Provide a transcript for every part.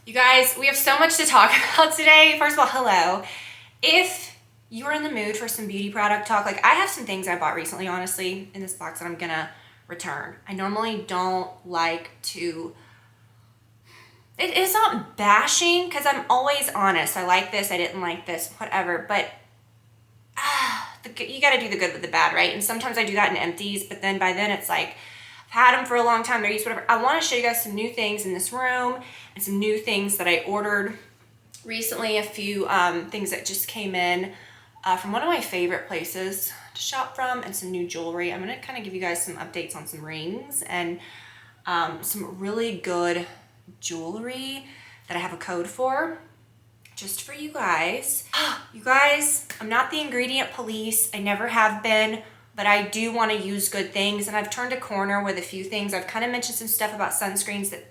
You guys, we have so much to talk about today. First of all, hello. If you're in the mood for some beauty product talk, like I have some things I bought recently, honestly, in this box that I'm gonna return. I normally don't like to, it's not bashing because I'm always honest. I like this, I didn't like this, whatever, but you gotta do the good with the bad, right? And sometimes I do that in empties, but then by then it's like, I've had them for a long time, they're used, whatever. I wanna show you guys some new things in this room and some new things that I ordered recently, a few things that just came in from one of my favorite places to shop from, and some new jewelry. I'm gonna kind of give you guys some updates on some rings and some really good jewelry that I have a code for, just for you guys. You guys, I'm not the ingredient police. I never have been, but I do want to use good things, and I've turned a corner with a few things. I've kind of mentioned some stuff about sunscreens that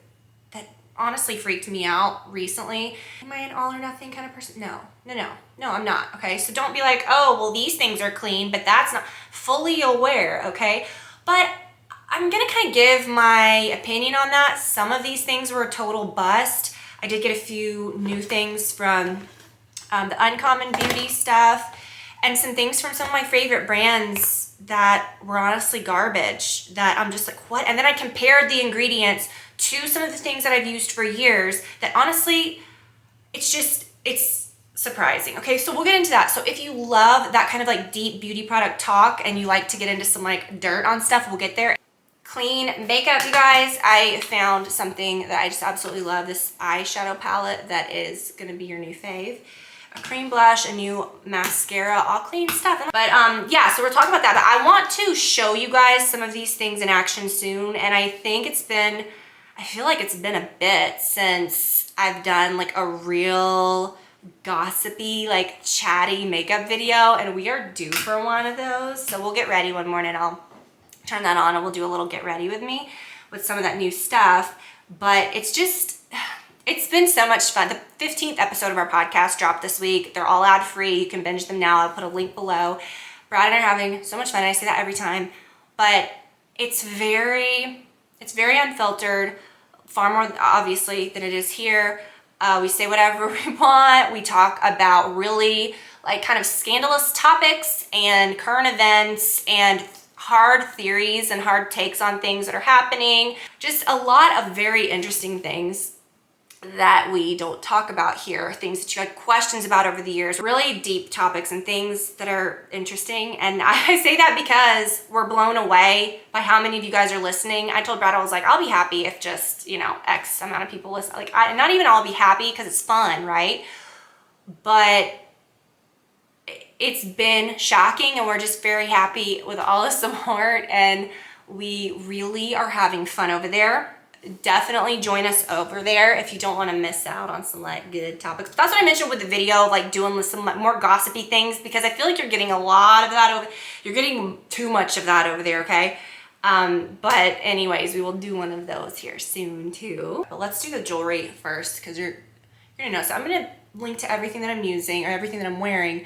honestly freaked me out recently. Am I an all or nothing kind of person? No, I'm not, okay? So don't be like, oh, well, these things are clean, but that's not. Fully aware, okay? But I'm gonna kind of give my opinion on that. Some of these things were a total bust. I did get a few new things from the Uncommon Beauty stuff, and some things from some of my favorite brands that were honestly garbage, that I'm just like, what? And then I compared the ingredients to some of the things that I've used for years that honestly, it's surprising. Okay, so we'll get into that. So if you love that kind of like deep beauty product talk and you like to get into some like dirt on stuff, we'll get there. Clean makeup, you guys. I found something that I just absolutely love, this eyeshadow palette that is gonna be your new fave. A cream blush, a new mascara, all clean stuff. But yeah, so we're talking about that. But I want to show you guys some of these things in action soon. And I think I feel like it's been a bit since I've done like a real gossipy, like chatty makeup video. And we are due for one of those. So we'll get ready one morning. I'll turn that on and we'll do a little get ready with me with some of that new stuff. But it's been so much fun. The 15th episode of our podcast dropped this week. They're all ad-free. You can binge them now. I'll put a link below. Brad and I are having so much fun. I say that every time, but it's very unfiltered, far more obviously than it is here. We say whatever we want. We talk about really like kind of scandalous topics and current events and hard theories and hard takes on things that are happening. Just a lot of very interesting things that we don't talk about here, things that you had questions about over the years, really deep topics and things that are interesting. And I say that because we're blown away by how many of you guys are listening. I told Brad, I was like, I'll be happy if just, you know, X amount of people listen. Like, not even I'll be happy because it's fun, right? But it's been shocking, and we're just very happy with all the support, and we really are having fun over there. Definitely join us over there if you don't want to miss out on some like good topics. But that's what I mentioned with the video, like doing some like more gossipy things, because I feel like you're getting a lot of that you're getting too much of that over there, okay? But anyways, we will do one of those here soon too. But let's do the jewelry first, because you're gonna know. So I'm gonna link to everything that I'm using or everything that I'm wearing.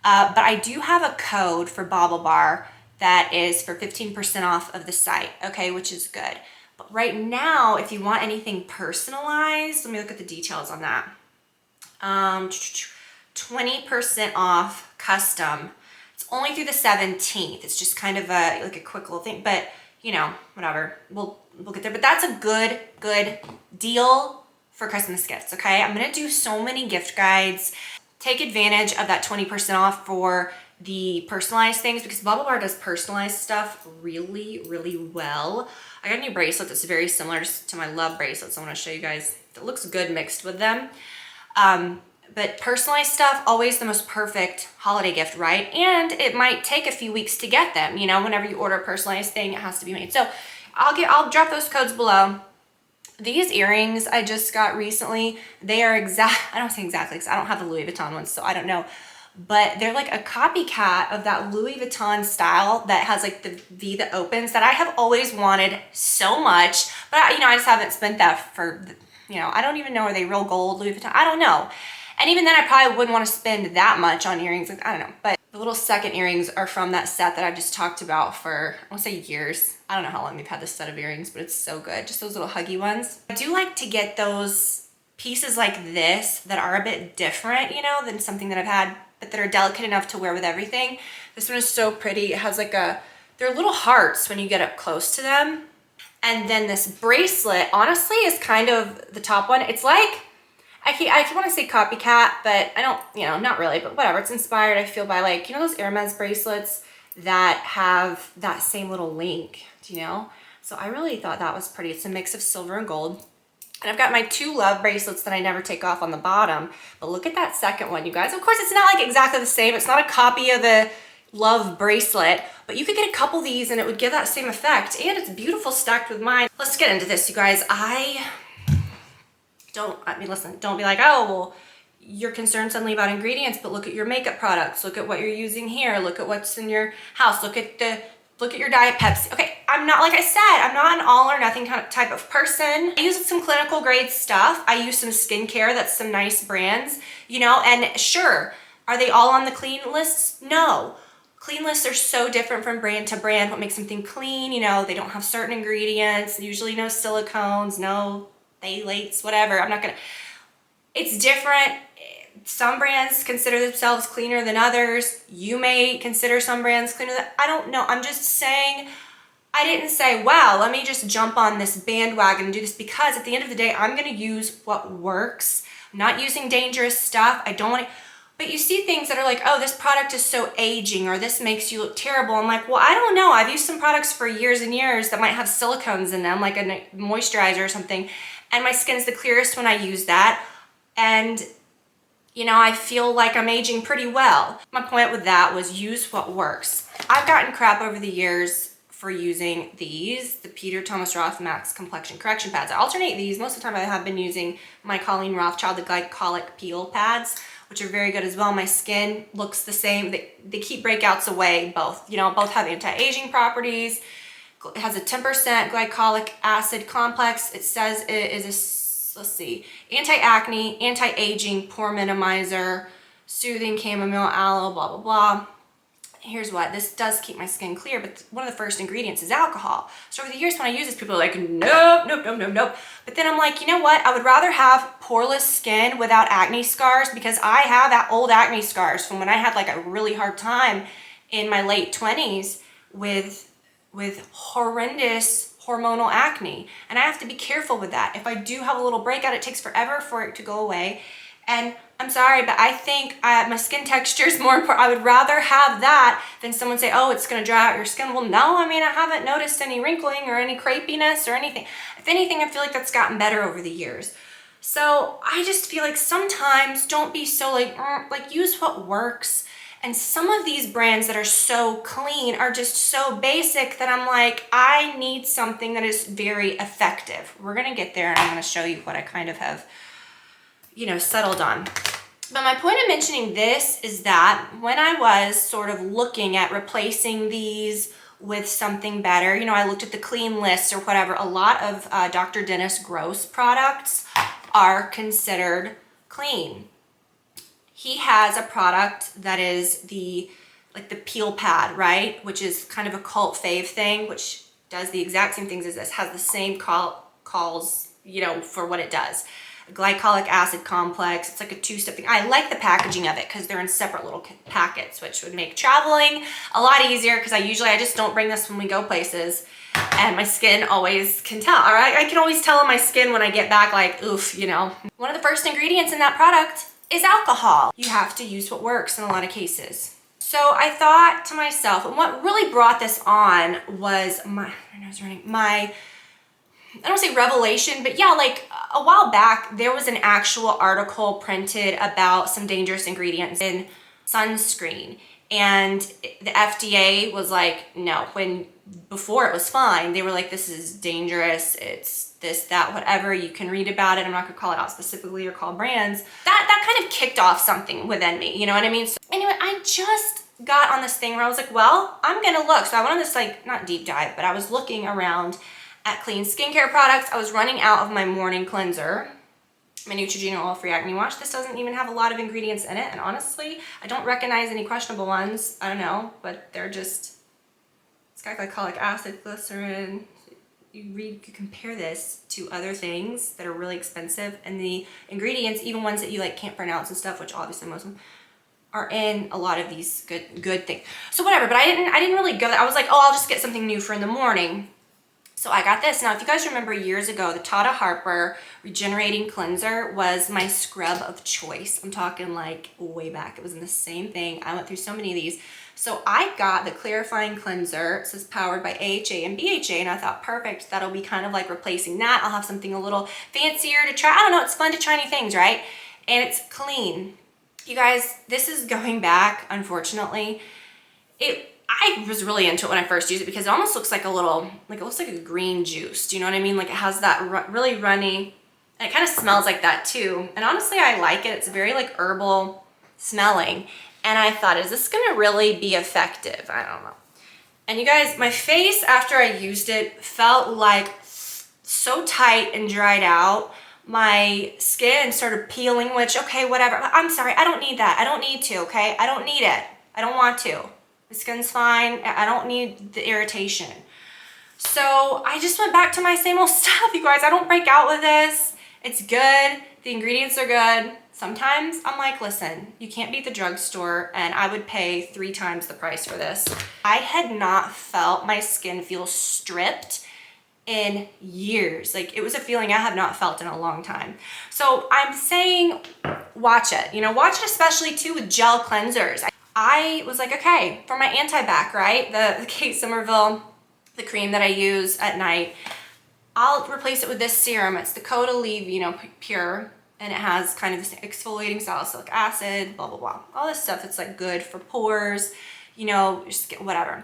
But I do have a code for Bobble Bar that is for 15% off of the site, okay, which is good. But right now, if you want anything personalized, let me look at the details on that. 20% off custom. It's only through the 17th. It's just kind of like a quick little thing, but you know, whatever. We'll get there. But that's a good deal for Christmas gifts, okay? I'm gonna do so many gift guides. Take advantage of that 20% off for the personalized things, because Bubble Bar does personalized stuff really, really well. I got a new bracelet that's very similar to my Love bracelets. I want to show you guys. It looks good mixed with them. But personalized stuff, always the most perfect holiday gift, right? And it might take a few weeks to get them. You know, whenever you order a personalized thing, it has to be made. So I'll drop those codes below. These earrings I just got recently, they are I don't say exactly because I don't have the Louis Vuitton ones, so I don't know. But they're like a copycat of that Louis Vuitton style that has like the V that opens, that I have always wanted so much. But you know, I just haven't spent that for, you know, I don't even know, are they real gold Louis Vuitton? I don't know. And even then I probably wouldn't want to spend that much on earrings. Like, I don't know. But the little second earrings are from that set that I just talked about for, I want to say years. I don't know how long we've had this set of earrings, but it's so good. Just those little huggy ones. I do like to get those pieces like this that are a bit different, you know, than something that I've had, but that are delicate enough to wear with everything. This one is so pretty. It has like they're little hearts when you get up close to them. And then this bracelet, honestly, is kind of the top one. It's like, I want to say copycat, but I don't, you know, not really, but whatever. It's inspired, I feel, by like, you know, those Hermes bracelets that have that same little link, do you know? So I really thought that was pretty. It's a mix of silver and gold. And I've got my 2 love bracelets that I never take off on the bottom. But look at that second one, you guys. Of course, it's not like exactly the same. It's not a copy of the love bracelet, but you could get a couple of these and it would give that same effect. And it's beautiful stacked with mine. Let's get into this, you guys. Listen, don't be like, oh, well, you're concerned suddenly about ingredients, but look at your makeup products. Look at what you're using here. Look at what's in your house. Look at your Diet Pepsi. Okay, I'm not, like I said, I'm not an all or nothing kind of type of person. I use some clinical grade stuff. I use some skincare that's some nice brands, you know, and sure, are they all on the clean lists? No. Clean lists are so different from brand to brand. What makes something clean, you know, they don't have certain ingredients, usually no silicones, no phthalates, whatever. It's different. Some brands consider themselves cleaner than others. You may consider some brands cleaner than, I don't know. I'm just saying, I didn't say, wow, let me just jump on this bandwagon and do this, because at the end of the day, I'm going to use what works. I'm not using dangerous stuff. I don't want to, but you see things that are like, oh, this product is so aging, or this makes you look terrible. I'm like, well, I don't know. I've used some products for years and years that might have silicones in them, like a moisturizer or something, and my skin's the clearest when I use that. And you know, I feel like I'm aging pretty well. My point with that was use what works. I've gotten crap over the years for using these, the Peter Thomas Roth Max Complexion Correction Pads. I alternate these. Most of the time I have been using my Colleen Rothschild, the glycolic peel pads, which are very good as well. My skin looks the same. They keep breakouts away, both. You know, both have anti-aging properties. It has a 10% glycolic acid complex. It says it is a, let's see, anti-acne, anti-aging, pore minimizer, soothing chamomile, aloe, blah, blah, blah. Here's what, this does keep my skin clear, but one of the first ingredients is alcohol. So over the years when I use this, people are like, nope, nope, nope, nope, nope. But then I'm like, you know what? I would rather have poreless skin without acne scars, because I have old acne scars from when I had like a really hard time in my late 20s with horrendous hormonal acne, and I have to be careful with that. If I do have a little breakout, it takes forever for it to go away, and I'm sorry, but I think my skin texture is more important. I would rather have that than someone say, oh, it's going to dry out your skin. Well, no, I mean, I haven't noticed any wrinkling or any crepiness or anything. If anything, I feel like that's gotten better over the years. So I just feel like sometimes don't be so like use what works. And some of these brands that are so clean are just so basic that I'm like, I need something that is very effective. We're gonna get there, and I'm gonna show you what I kind of have, you know, settled on. But my point of mentioning this is that when I was sort of looking at replacing these with something better, you know, I looked at the clean list or whatever. A lot of Dr. Dennis Gross products are considered clean. He has a product that is the peel pad, right? Which is kind of a cult fave thing, which does the exact same things as this, has the same calls, you know, for what it does. A glycolic acid complex, it's like a 2-step thing. I like the packaging of it because they're in separate little packets, which would make traveling a lot easier, because I just don't bring this when we go places. And my skin always can tell, all right? I can always tell in my skin when I get back, like, oof, you know. One of the first ingredients in that product is alcohol. You have to use what works in a lot of cases. So I thought to myself, and what really brought this on was I don't want to say revelation, but yeah, like a while back, there was an actual article printed about some dangerous ingredients in sunscreen. And the FDA was like, no, before it was fine, they were like, this is dangerous, it's this, that, whatever, you can read about it. I'm not gonna call it out specifically or call brands. That kind of kicked off something within me, you know what I mean? So anyway, I just got on this thing where I was like, well, I'm gonna look. So I went on this, like, not deep dive, but I was looking around at clean skincare products. I was running out of my morning cleanser, my Neutrogena oil-free acne wash. This doesn't even have a lot of ingredients in it, and honestly, I don't recognize any questionable ones. I don't know, but they're just, it's got glycolic acid, glycerin, you compare this to other things that are really expensive, and the ingredients, even ones that you like can't pronounce and stuff, which obviously most of them are in a lot of these good things. So whatever, but I didn't really go. I was like, oh, I'll just get something new for in the morning. So I got this. Now, if you guys remember years ago, the Tata Harper Regenerating Cleanser was my scrub of choice. I'm talking like way back. It was in the same thing. I went through so many of these. So I got the clarifying cleanser. It says powered by AHA and BHA, and I thought, perfect. That'll be kind of like replacing that. I'll have something a little fancier to try. I don't know. It's fun to try new things, right? And it's clean. You guys, this is going back, unfortunately. I was really into it when I first used it because it almost looks like a little, like it looks like a green juice. Do you know what I mean? Like it has that really runny, and it kind of smells like that too. And honestly, I like it. It's very like herbal smelling. And I thought, is this gonna really be effective? I don't know. And you guys, my face after I used it felt like so tight and dried out. My skin started peeling, which, okay, whatever. I'm sorry, I don't need that. I don't need to, okay? I don't need it. I don't want to. The skin's fine. I don't need the irritation. So I just went back to my same old stuff, you guys. I don't break out with this. It's good. The ingredients are good. Sometimes I'm like, listen, you can't beat the drugstore, and I would pay 3 times the price for this. I had not felt my skin feel stripped in years. Like it was a feeling I have not felt in a long time. So I'm saying watch it. You know, watch it especially too with gel cleansers. I was like, okay, for my anti-bac, right? The Kate Somerville, the cream that I use at night, I'll replace it with this serum. It's the Caudalie, you know, Pure, and it has kind of this exfoliating salicylic acid, blah, blah, blah. All this stuff that's like good for pores, you know, just get whatever.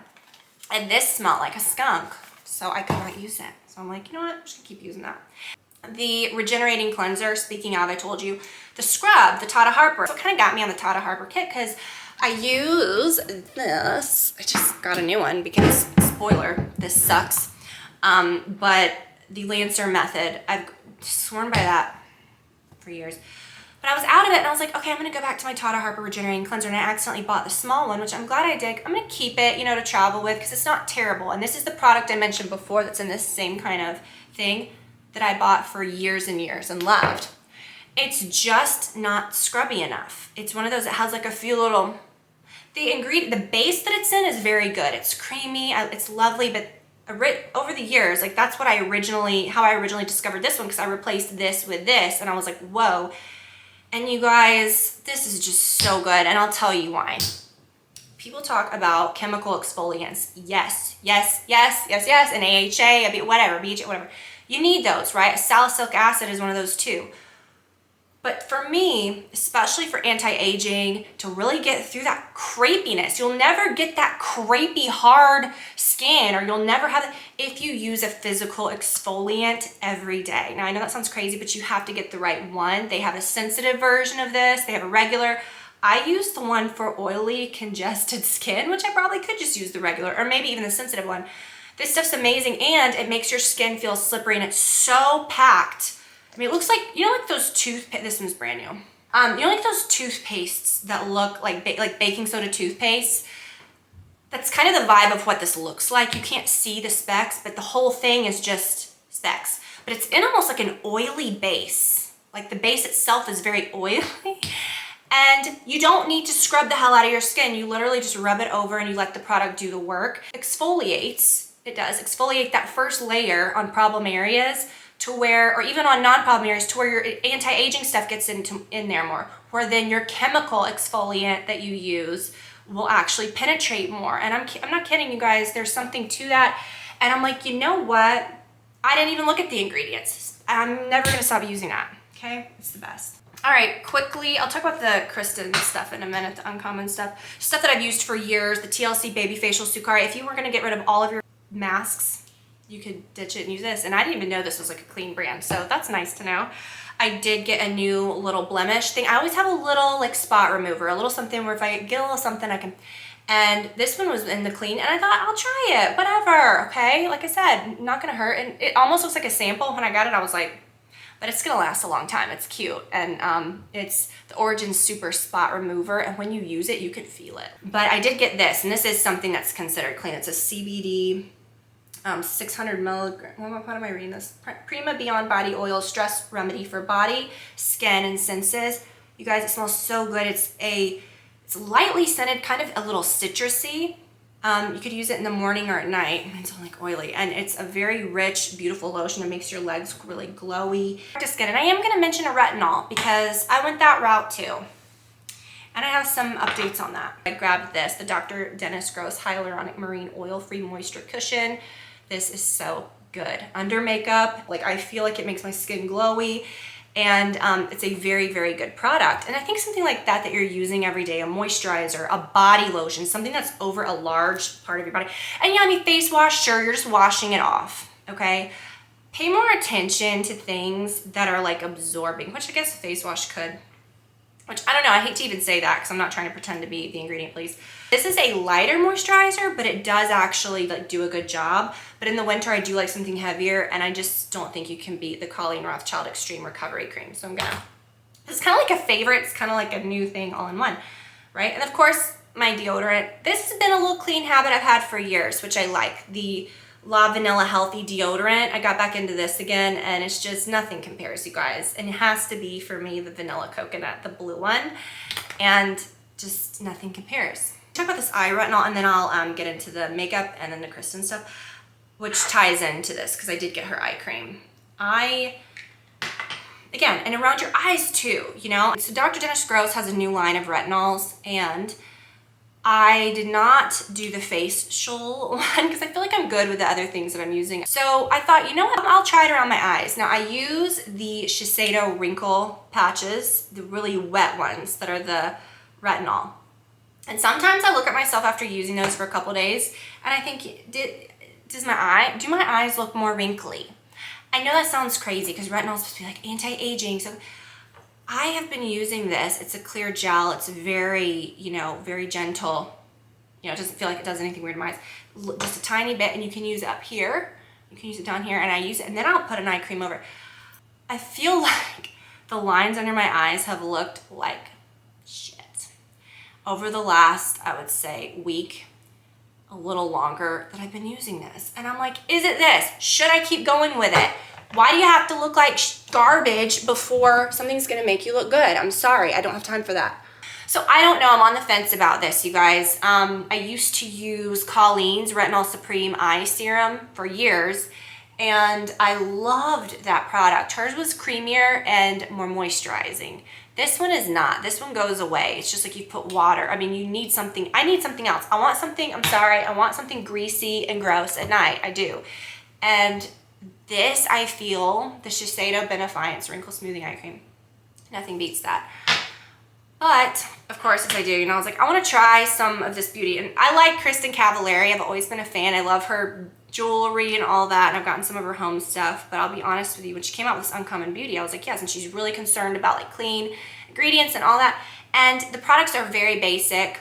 And this smelled like a skunk, so I could not use it. So I'm like, you know what, I'm just gonna keep using that. The Regenerating Cleanser, speaking of, I told you, the scrub, the Tata Harper. So it kind of got me on the Tata Harper kick because I use this. I just got a new one because, spoiler, this sucks. But the Lancer method, I've sworn by that for years. But I was out of it and I was like, okay, I'm gonna go back to my Tata Harper Regenerating Cleanser, and I accidentally bought the small one, which I'm glad I did. I'm gonna keep it, you know, to travel with because it's not terrible. And this is the product I mentioned before that's in this same kind of thing that I bought for years and years and loved. It's just not scrubby enough. It's one of those that has like a few little, the base that it's in is very good. It's creamy, it's lovely, but over the years, like that's what how I originally discovered this one, because I replaced this with this and I was like, whoa. And you guys, this is just so good, and I'll tell you why. People talk about chemical exfoliants. Yes, yes, yes, yes, yes, and AHA, whatever, BHA, whatever. You need those, right? Salicylic acid is one of those too. But for me, especially for anti-aging, to really get through that crepiness, you'll never get that crepey, hard skin, or you'll never have it if you use a physical exfoliant every day. Now, I know that sounds crazy, but you have to get the right one. They have a sensitive version of this. They have a regular. I use the one for oily, congested skin, which I probably could just use the regular, or maybe even the sensitive one. This stuff's amazing, and it makes your skin feel slippery, and it's so packed. I mean, it looks like, you know, like those this one's brand new. You know, like those toothpastes that look like baking soda toothpaste? That's kind of the vibe of what this looks like. You can't see the specks, but the whole thing is just specks. But it's in almost like an oily base. Like the base itself is very oily. And you don't need to scrub the hell out of your skin. You literally just rub it over and you let the product do the work. Exfoliates, it does, exfoliate that first layer on problem areas to where, or even on non-problem areas, to where your anti-aging stuff gets in there more, where then your chemical exfoliant that you use will actually penetrate more. And I'm not kidding you guys, there's something to that. And I'm like, you know what? I didn't even look at the ingredients. I'm never gonna stop using that, okay? It's the best. All right, quickly, I'll talk about the Kristen stuff in a minute, the uncommon stuff. Stuff that I've used for years, the TLC Baby Facial Sukari. If you were gonna get rid of all of your masks, you could ditch it and use this. And I didn't even know this was like a clean brand, so that's nice to know. I did get a new little blemish thing. I always have a little like spot remover, a little something where if I get a little something I can, and this one was in the clean, and I thought, I'll try it, whatever, okay? Like I said, not gonna hurt. And it almost looks like a sample. When I got it, I was like, but it's gonna last a long time. It's cute. And it's the Origin Super Spot Remover, and when you use it, you can feel it. But I did get this, and this is something that's considered clean. It's a CBD 600 milligrams. What am I reading this? Prima Beyond Body Oil Stress Remedy for Body, Skin, and Senses. You guys, it smells so good. It's lightly scented, kind of a little citrusy. You could use it in the morning or at night. It's like oily, and it's a very rich, beautiful lotion that makes your legs really glowy. To skin, and I am going to mention a retinol because I went that route too. And I have some updates on that. I grabbed this, the Dr. Dennis Gross Hyaluronic Marine Oil-Free Moisture Cushion. This is so good. Under makeup, like I feel like it makes my skin glowy, and it's a very, very good product. And I think something like that you're using every day, a moisturizer, a body lotion, something that's over a large part of your body. And yeah, I mean, face wash, sure, you're just washing it off, okay? Pay more attention to things that are like absorbing, which I guess a face wash could. Which, I don't know, I hate to even say that because I'm not trying to pretend to be the ingredient police. This is a lighter moisturizer, but it does actually like do a good job. But in the winter, I do like something heavier, and I just don't think you can beat the Colleen Rothschild Extreme Recovery Cream. So it's kind of like a favorite. It's kind of like a new thing all in one, right? And of course, my deodorant. This has been a little clean habit I've had for years, which I like. The La Vanilla Healthy Deodorant. I got back into this again, and it's just nothing compares, you guys. And it has to be, for me, the vanilla coconut, the blue one, and just nothing compares. Talk about this eye retinol, and then I'll get into the makeup and then the Kristen stuff, which ties into this because I did get her eye cream. Again, and around your eyes too, you know? So Dr. Dennis Gross has a new line of retinols, and I did not do the facial one because I feel like I'm good with the other things that I'm using. So I thought, you know what, I'll try it around my eyes. Now I use the Shiseido Wrinkle patches, the really wet ones that are the retinol. And sometimes I look at myself after using those for a couple days and I think, do my eyes look more wrinkly? I know that sounds crazy because retinol is supposed to be like anti-aging. So I have been using this. It's a clear gel. It's very, you know, very gentle. You know, it doesn't feel like it does anything weird to my eyes. Just a tiny bit, and you can use it up here. You can use it down here, and I use it, and then I'll put an eye cream over. I feel like the lines under my eyes have looked like shit over the last, I would say, week, a little longer that I've been using this. And I'm like, is it this? Should I keep going with it? Why do you have to look like garbage before something's gonna make you look good? I'm sorry, I don't have time for that. So I don't know, I'm on the fence about this, you guys. I used to use Colleen's Retinol Supreme Eye Serum for years, and I loved that product. Hers was creamier and more moisturizing. This one is not. This one goes away. It's just like you put water. I mean, you need something. I need something else. I want something, I'm sorry, I want something greasy and gross at night. I do. And this, I feel, the Shiseido Benefiance Wrinkle Smoothing Eye Cream. Nothing beats that. But, of course, as I do, you know, I was like, I want to try some of this beauty. And I like Kristen Cavallari. I've always been a fan. I love her jewelry and all that. And I've gotten some of her home stuff. But I'll be honest with you, when she came out with this Uncommon Beauty, I was like, yes. And she's really concerned about, like, clean ingredients and all that. And the products are very basic.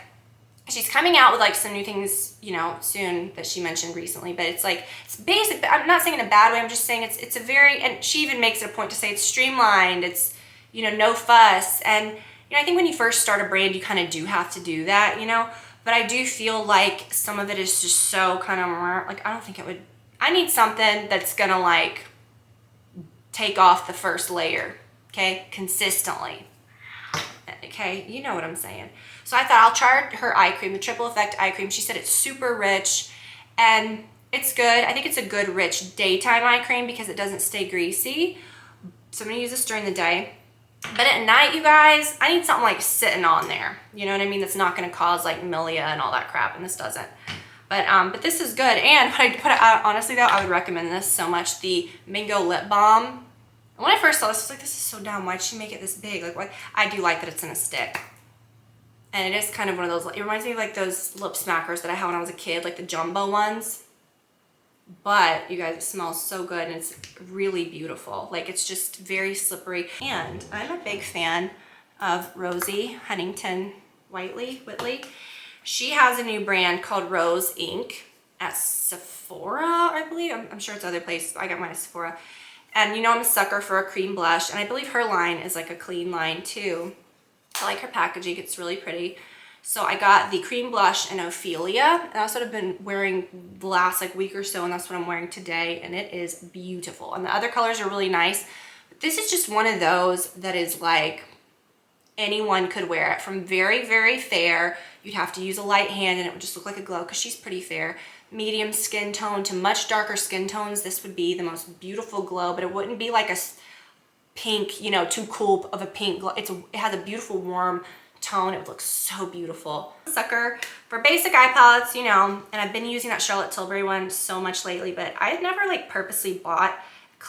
She's coming out with like some new things, you know, soon that she mentioned recently, but it's like, it's basic, but I'm not saying in a bad way. I'm just saying it's a very, and she even makes it a point to say it's streamlined. It's, you know, no fuss. And, you know, I think when you first start a brand, you kind of do have to do that, you know, but I do feel like some of it is just so kind of like, I don't think it would, I need something that's going to like take off the first layer. Okay. Consistently. Okay. You know what I'm saying? So I thought I'll try her eye cream, the Triple Effect eye cream. She said it's super rich and it's good. I think it's a good rich daytime eye cream because it doesn't stay greasy. So I'm gonna use this during the day. But at night, you guys, I need something like sitting on there. You know what I mean? That's not gonna cause like milia and all that crap, and this doesn't. But this is good. And honestly though, I would recommend this so much. The Mingo Lip Balm. And when I first saw this, I was like, this is so dumb. Why'd she make it this big? Like, what? I do like that it's in a stick. And it is kind of one of those, it reminds me of like those lip smackers that I had when I was a kid, like the jumbo ones. But you guys, it smells so good and it's really beautiful. Like it's just very slippery. And I'm a big fan of Rosie Huntington Whitley. She has a new brand called Rose Ink at Sephora, I believe. I'm sure it's other places. I got mine at Sephora. And you know I'm a sucker for a cream blush. And I believe her line is like a clean line too. I like her packaging. It's really pretty. So I got the cream blush in Ophelia, and that's what I've been wearing the last like week or so, and that's what I'm wearing today, and it is beautiful. And the other colors are really nice, but this is just one of those that is like anyone could wear it. From very, very fair, you'd have to use a light hand and it would just look like a glow because she's pretty fair, medium skin tone to much darker skin tones. This would be the most beautiful glow, but it wouldn't be like a pink, you know, too cool of a pink glow. It has a beautiful warm tone. It would look so beautiful. Sucker for basic eye palettes, you know, and I've been using that Charlotte Tilbury one so much lately, but I've never like purposely bought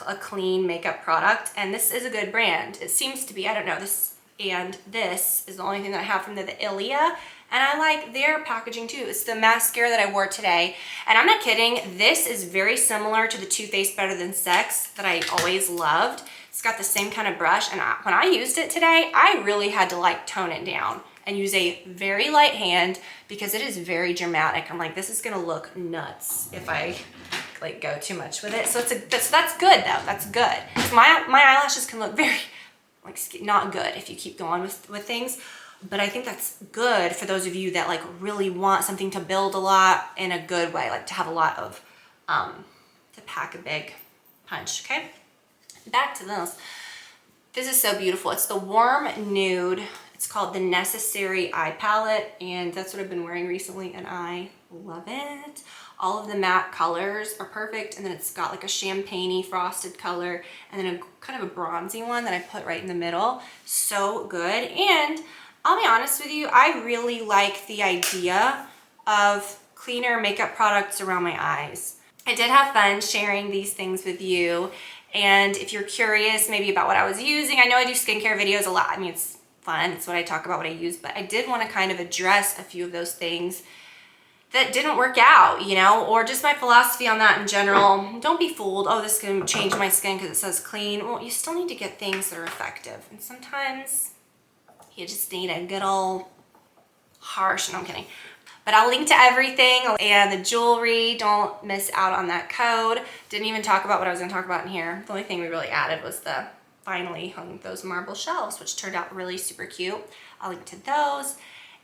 a clean makeup product, and this is a good brand. It seems to be, I don't know, this and this is the only thing that I have from the Ilia, and I like their packaging too. It's the mascara that I wore today, and I'm not kidding, this is very similar to the Too Faced Better Than Sex that I always loved. It's got the same kind of brush, and when I used it today, I really had to like tone it down and use a very light hand because it is very dramatic. I'm like, this is gonna look nuts if I like go too much with it. So that's good though, that's good. My eyelashes can look very like not good if you keep going with things, but I think that's good for those of you that like really want something to build a lot in a good way, like to have a lot of to pack a big punch. Okay, back to this. This is so beautiful. It's the warm nude. It's called the Necessary Eye Palette, and that's what I've been wearing recently, and I love it. All of the matte colors are perfect, and then it's got like a champagne-y frosted color, and then a kind of a bronzy one that I put right in the middle. So good. And I'll be honest with you, I really like the idea of cleaner makeup products around my eyes. I did have fun sharing these things with you, and if you're curious maybe about what I was using, I know I do skincare videos a lot. I mean, it's fun, it's what I talk about, what I use, but I did want to kind of address a few of those things that didn't work out, you know, or just my philosophy on that in general. Don't be fooled, oh, this can change my skin because it says clean. Well, you still need to get things that are effective, and sometimes you just need a good old harsh, no, I'm kidding. But I'll link to everything, and the jewelry, don't miss out on that code. Didn't even talk about what I was gonna talk about in here. The only thing we really added was finally hung those marble shelves, which turned out really super cute. I'll link to those.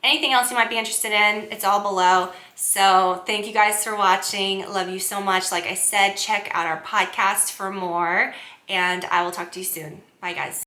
Anything else you might be interested in, it's all below. So thank you guys for watching. Love you so much. Like I said, check out our podcast for more, and I will talk to you soon. Bye guys.